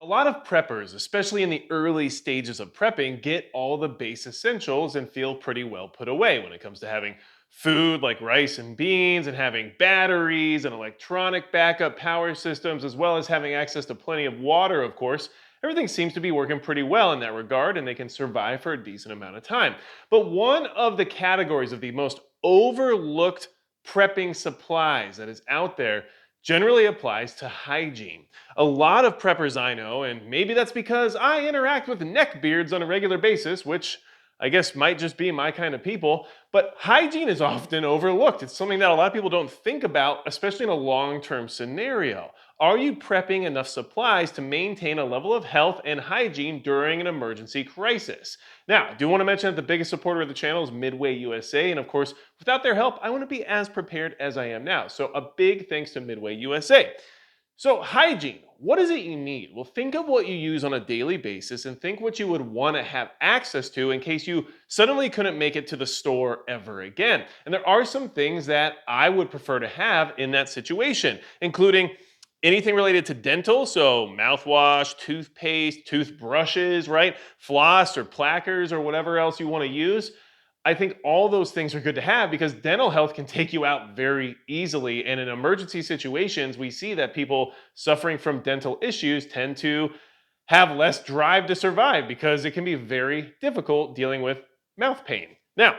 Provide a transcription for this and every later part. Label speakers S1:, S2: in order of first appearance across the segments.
S1: A lot of preppers, especially in the early stages of prepping, get all the base essentials and feel pretty well put away when it comes to having food like rice and beans and having batteries and electronic backup power systems, as well as having access to plenty of water, of course. Everything seems to be working pretty well in that regard, and they can survive for a decent amount of time. But one of the categories of the most overlooked prepping supplies that is out there generally applies to hygiene. A lot of preppers I know, and maybe that's because I interact with neckbeards on a regular basis, which I guess might just be my kind of people, but hygiene is often overlooked. It's something that a lot of people don't think about, especially in a long term scenario. Are you prepping enough supplies to maintain a level of health and hygiene during an emergency crisis? Now, I do want to mention that the biggest supporter of the channel is Midway USA, and of course, without their help, I wouldn't be as prepared as I am now. So, a big thanks to Midway USA. So, hygiene, what is it you need? Well, think of what you use on a daily basis and think what you would want to have access to in case you suddenly couldn't make it to the store ever again. And there are some things that I would prefer to have in that situation, including anything related to dental, so mouthwash, toothpaste, toothbrushes, right? Floss or plackers or whatever else you want to use. I think all those things are good to have because dental health can take you out very easily. And in emergency situations, we see that people suffering from dental issues tend to have less drive to survive because it can be very difficult dealing with mouth pain. Now,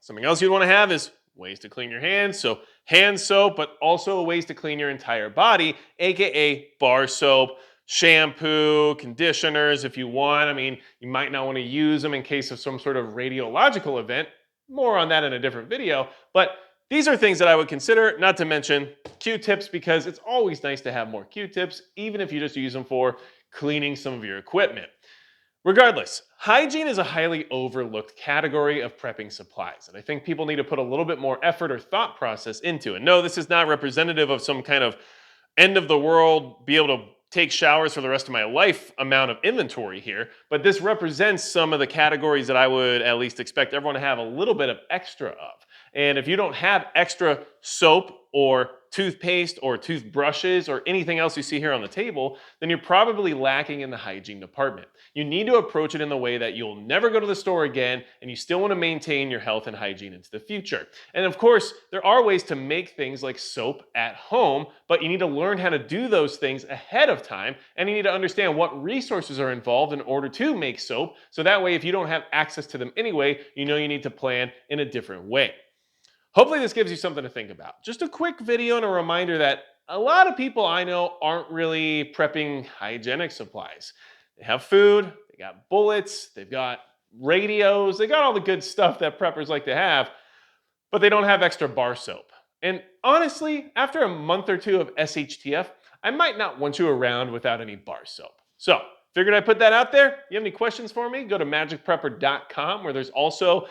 S1: something else you'd want to have is ways to clean your hands. So, hand soap, but also ways to clean your entire body, aka bar soap, shampoo, conditioners if you want. I mean, you might not want to use them in case of some sort of radiological event. More on that in a different video. But these are things that I would consider, not to mention Q-tips, because it's always nice to have more Q-tips, even if you just use them for cleaning some of your equipment. Regardless, hygiene is a highly overlooked category of prepping supplies, and I think people need to put a little bit more effort or thought process into it. No, this is not representative of some kind of end of the world, be able to take showers for the rest of my life amount of inventory here, but this represents some of the categories that I would at least expect everyone to have a little bit of extra of. And if you don't have extra soap or toothpaste or toothbrushes or anything else you see here on the table, then you're probably lacking in the hygiene department. You need to approach it in the way that you'll never go to the store again and you still want to maintain your health and hygiene into the future. And of course, there are ways to make things like soap at home, but you need to learn how to do those things ahead of time and you need to understand what resources are involved in order to make soap. So that way, if you don't have access to them anyway, you know you need to plan in a different way. Hopefully this gives you something to think about. Just a quick video and a reminder that a lot of people I know aren't really prepping hygienic supplies. They have food, they got bullets, they've got radios, they got all the good stuff that preppers like to have, but they don't have extra bar soap. And honestly, after a month or two of shtf, I might not want you around without any bar soap. So, figured I'd put that out there. You have any questions for me? Go to magicprepper.com where there's also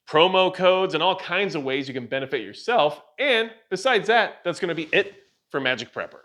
S1: promo codes and all kinds of ways you can benefit yourself. And besides that, that's going to be it for Magic Prepper.